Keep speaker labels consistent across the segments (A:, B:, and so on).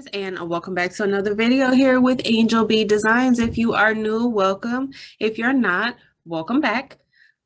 A: Guys, and welcome back to another video here with Angel B Designs. If you are new, welcome. If you're not, welcome back.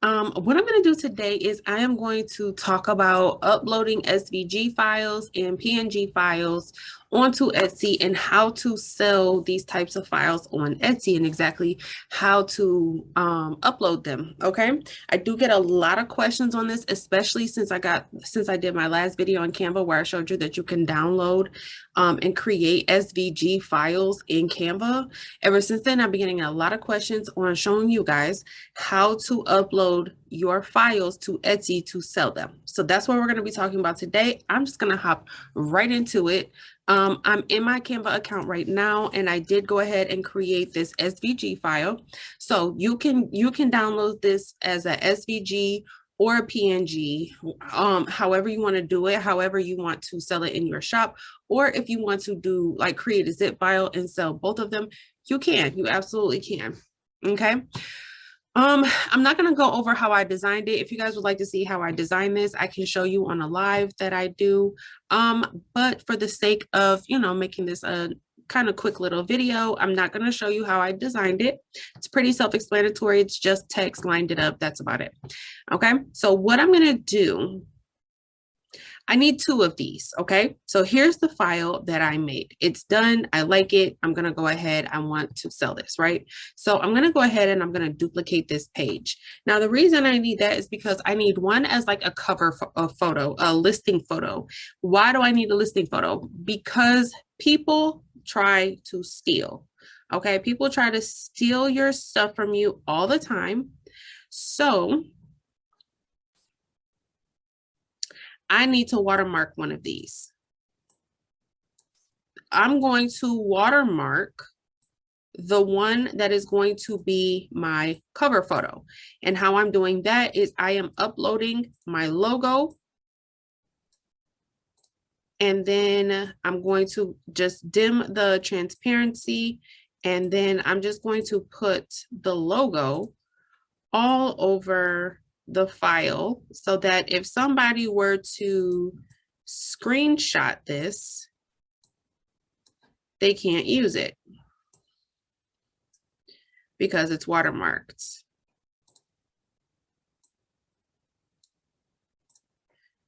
A: What I'm going to do today is I am going to talk about uploading SVG files and PNG files onto Etsy and how to sell these types of files on Etsy and exactly how to upload them. Okay, I do get a lot of questions on this, especially since I did my last video on Canva where I showed you that you can download and create SVG files in Canva. Ever since then, I've been getting a lot of questions on showing you guys how to upload your files to Etsy to sell them. So that's what we're going to be talking about today. I'm just going to hop right into it. I'm in my Canva account right now, and I did go ahead and create this SVG file. So you can download this as a SVG or a PNG, however you want to do it, however you want to sell it in your shop, or if you want to do like create a zip file and sell both of them, you absolutely can. Okay. I'm not going to go over how I designed it. If you guys would like to see how I designed this, I can show you on a live that I do. But for the sake of, making this a kind of quick little video, I'm not going to show you how I designed it. It's pretty self-explanatory. It's just text lined it up. That's about it. Okay. So what I'm going to do, I need 2 of these. Okay. So here's the file that I made. It's done. I like it. I'm going to go ahead. I want to sell this, right? So I'm going to go ahead and I'm going to duplicate this page. Now, the reason I need that is because I need one as like a cover photo, a listing photo. Why do I need a listing photo? Because people try to steal. Okay. People try to steal your stuff from you all the time. So I need to watermark one of these. I'm going to watermark the one that is going to be my cover photo. And how I'm doing that is I am uploading my logo. And then I'm going to just dim the transparency. And then I'm just going to put the logo all over the file so that if somebody were to screenshot this, they can't use it because it's watermarked.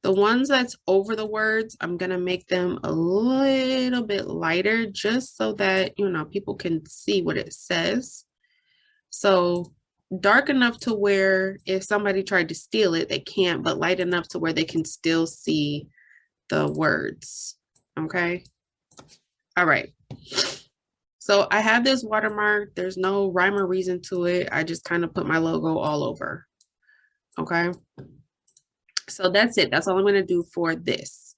A: The ones that's over the words, I'm going to make them a little bit lighter just so that, people can see what it says. So dark enough to where if somebody tried to steal it, they can't, but light enough to where they can still see the words. Okay. All right. So I have this watermark. There's no rhyme or reason to it. I just kind of put my logo all over. Okay. So that's it. That's all I'm going to do for this.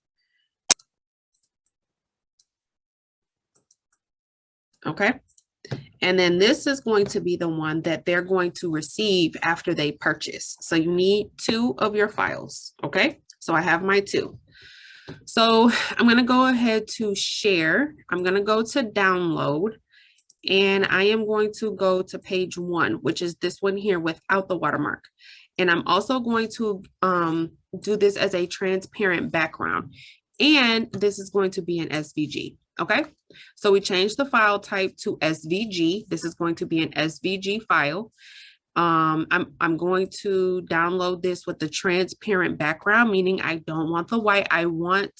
A: Okay. And then this is going to be the one that they're going to receive after they purchase. So you need 2 of your files. Okay. So I have my 2. So I'm going to go ahead to share. I'm going to go to download and I am going to go to page 1, which is this one here without the watermark. And I'm also going to do this as a transparent background. And this is going to be an SVG. Okay, so we changed the file type to SVG. This is going to be an SVG file. I'm going to download this with the transparent background, meaning I don't want the white. I want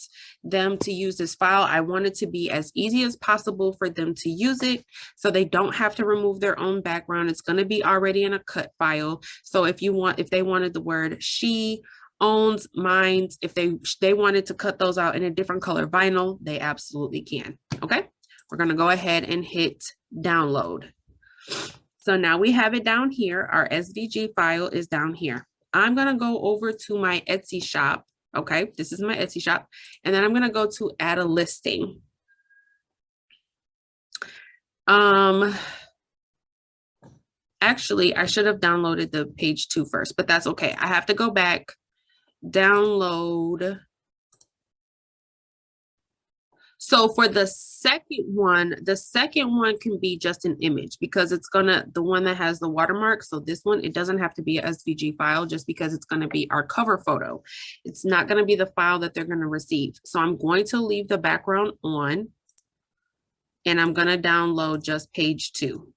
A: them to use this file. I want it to be as easy as possible for them to use it so they don't have to remove their own background. It's going to be already in a cut file. So if they wanted the word she, owns, mines, if they wanted to cut those out in a different color vinyl, they absolutely can. Okay, we're going to go ahead and hit download. So now we have it down here. Our SVG file is down here. I'm going to go over to my Etsy shop. Okay, this is my Etsy shop. And then I'm going to go to add a listing. Actually, I should have downloaded the page 2 first, but that's okay. I have to go back, download. So for the second one can be just an image because it's the one that has the watermark. So this one, it doesn't have to be a SVG file just because it's going to be our cover photo. It's not going to be the file that they're going to receive. So I'm going to leave the background on. and I'm going to download just page 2.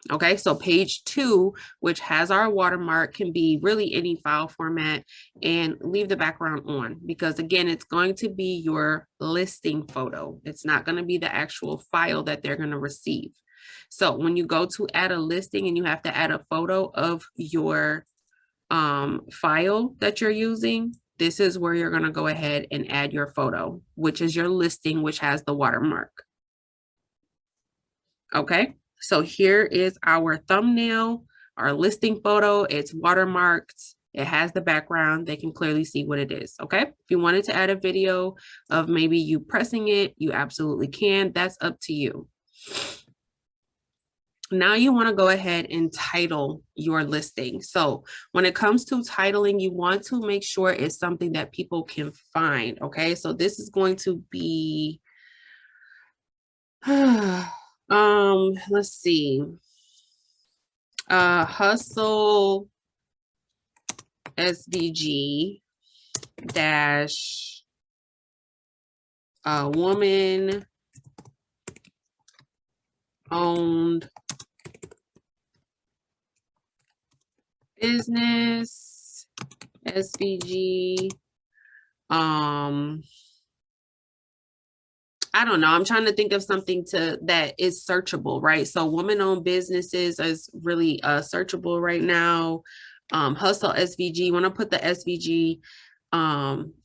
A: Okay, so page 2, which has our watermark, can be really any file format, and leave the background on, because again, it's going to be your listing photo. It's not going to be the actual file that they're going to receive. So when you go to add a listing and you have to add a photo of your file that you're using, this is where you're going to go ahead and add your photo, which is your listing, which has the watermark. Okay. So here is our thumbnail, our listing photo. It's watermarked. It has the background. They can clearly see what it is. Okay. If you wanted to add a video of maybe you pressing it, you absolutely can. That's up to you. Now you want to go ahead and title your listing. So when it comes to titling, you want to make sure it's something that people can find. Okay. So this is going to be, let's see. Hustle SVG dash woman owned business SVG. I don't know. I'm trying to think of something that is searchable, right? So woman-owned businesses is really searchable right now. Hustle SVG. Want to put the SVG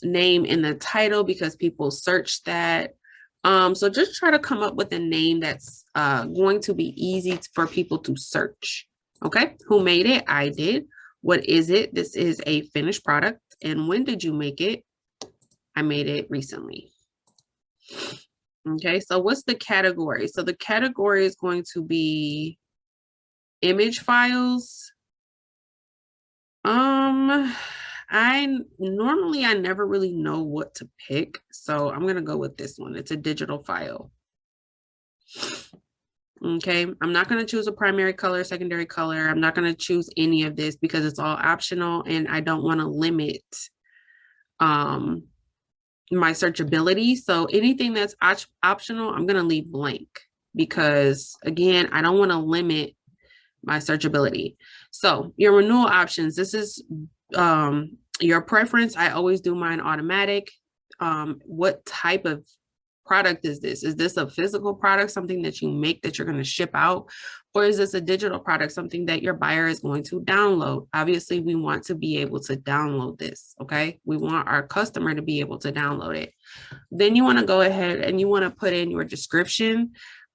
A: name in the title because people search that. So just try to come up with a name that's going to be easy for people to search. Okay. Who made it? I did. What is it? This is a finished product. And when did you make it? I made it recently. Okay, so what's the category? So the category is going to be image files. I never really know what to pick, so I'm gonna go with this one. It's a digital file. Okay, I'm not gonna choose a primary color, secondary color. I'm not gonna choose any of this because it's all optional, and I don't want to limit my searchability. So anything that's optional, I'm going to leave blank because again, I don't want to limit my searchability. So your renewal options, this is your preference. I always do mine automatic. What type of product is this? Is this a physical product, something that you make that you're going to ship out? Or is this a digital product, something that your buyer is going to download? Obviously, we want to be able to download this, okay? We want our customer to be able to download it. Then you want to go ahead and you want to put in your description.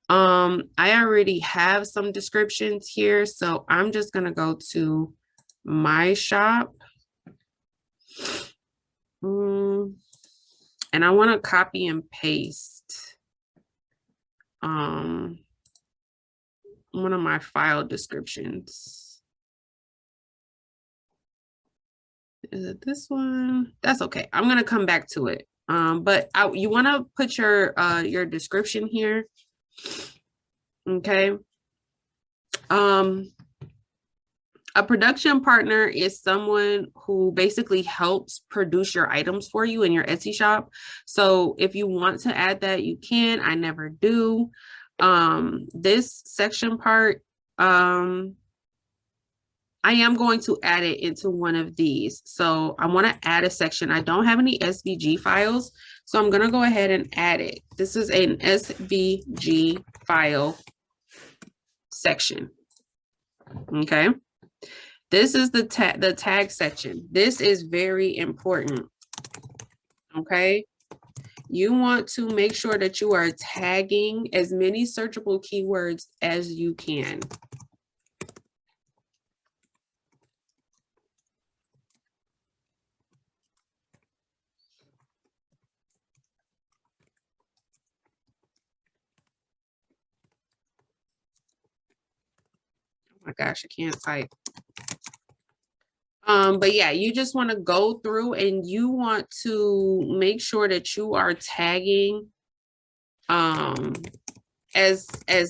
A: I already have some descriptions here, so I'm just going to go to my shop. And I want to copy and paste one of my file descriptions. Is it this one? That's okay. I'm going to come back to it. But you want to put your description here. Okay. A production partner is someone who basically helps produce your items for you in your Etsy shop. So if you want to add that, you can. I never do. This section part, I am going to add it into one of these. So I want to add a section. I don't have any SVG files, so I'm going to go ahead and add it. This is an SVG file section. Okay. This is the tag section. This is very important. Okay. You want to make sure that you are tagging as many searchable keywords as you can. Oh my gosh, I can't type. But yeah, you just want to go through and you want to make sure that you are tagging as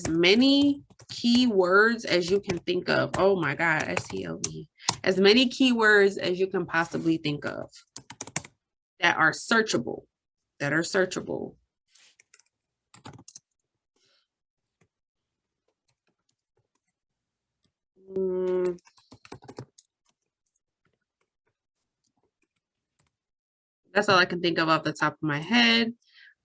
A: many keywords as you can think of. Oh my God, STLV. As many keywords as you can possibly think of that are searchable, That's all I can think of off the top of my head.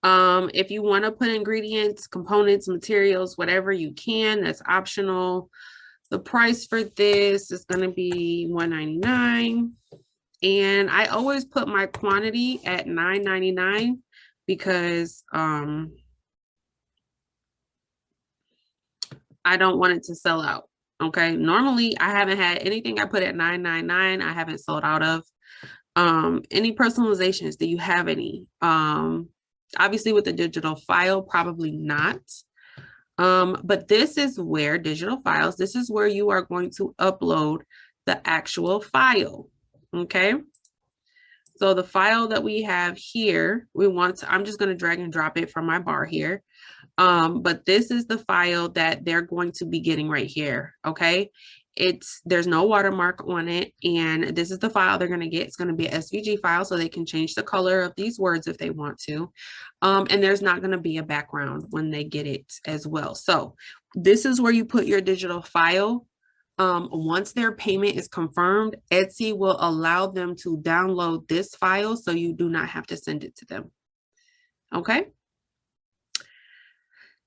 A: If you want to put ingredients, components, materials, whatever you can, that's optional. The price for this is going to be $1.99. And I always put my quantity at $9.99 because I don't want it to sell out. Okay. Normally I haven't had anything I put at $9.99. I haven't sold out of. Any personalizations? Do you have any? Obviously with the digital file, probably not. But this is where digital files, this is where you are going to upload the actual file. Okay. So the file that we have here, I'm just going to drag and drop it from my bar here. But this is the file that they're going to be getting right here. Okay. There's no watermark on it. And this is the file they're going to get. It's going to be an SVG file, so they can change the color of these words if they want to. And there's not going to be a background when they get it as well. So this is where you put your digital file. Once their payment is confirmed, Etsy will allow them to download this file, so you do not have to send it to them. Okay.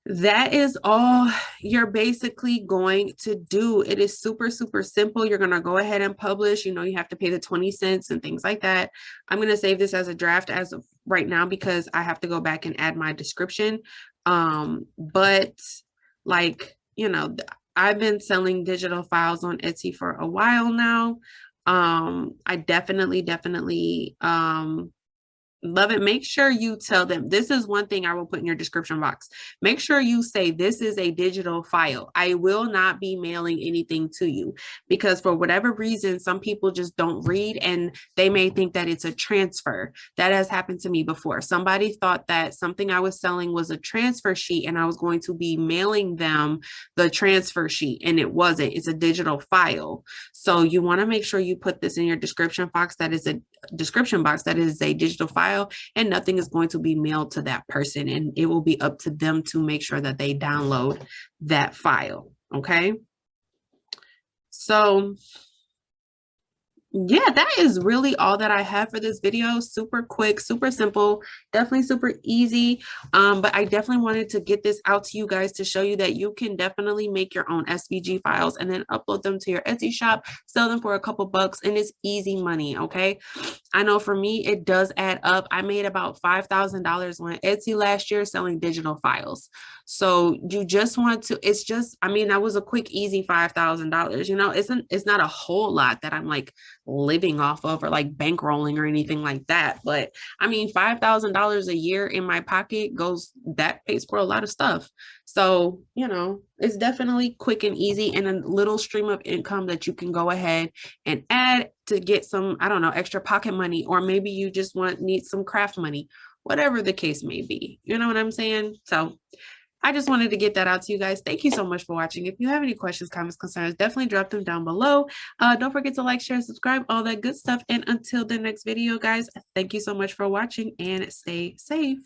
A: That is all you're basically going to do. It is super, super simple. You're going to go ahead and publish. You know, you have to pay the 20 cents and things like that. I'm going to save this as a draft as of right now because I have to go back and add my description. But like, you know, I've been selling digital files on Etsy for a while now. I definitely love it. Make sure you tell them. This is one thing I will put in your description box. Make sure you say this is a digital file. I will not be mailing anything to you, because for whatever reason, some people just don't read and they may think that it's a transfer. That has happened to me before. Somebody thought that something I was selling was a transfer sheet and I was going to be mailing them the transfer sheet, and it wasn't. It's a digital file. So you want to make sure you put this in your description box. That is a digital file, and nothing is going to be mailed to that person, and it will be up to them to make sure that they download that file. Okay. So yeah, that is really all that I have for this video. Super quick, super simple, definitely super easy. But I definitely wanted to get this out to you guys to show you that you can definitely make your own SVG files and then upload them to your Etsy shop, sell them for a couple bucks, and it's easy money. Okay. I know for me, it does add up. I made about $5,000 on Etsy last year selling digital files. So you just want to, it's just, I mean, that was a quick, easy $5,000. You know, it's not a whole lot that I'm like living off of or like bankrolling or anything like that. But I mean, $5,000 a year in my pocket that pays for a lot of stuff. So, you know, it's definitely quick and easy and a little stream of income that you can go ahead and add to get some, I don't know, extra pocket money, or maybe you just need some craft money, whatever the case may be. You know what I'm saying? So I just wanted to get that out to you guys. Thank you so much for watching. If you have any questions, comments, concerns, definitely drop them down below. Don't forget to like, share, subscribe, all that good stuff. And until the next video, guys, thank you so much for watching and stay safe.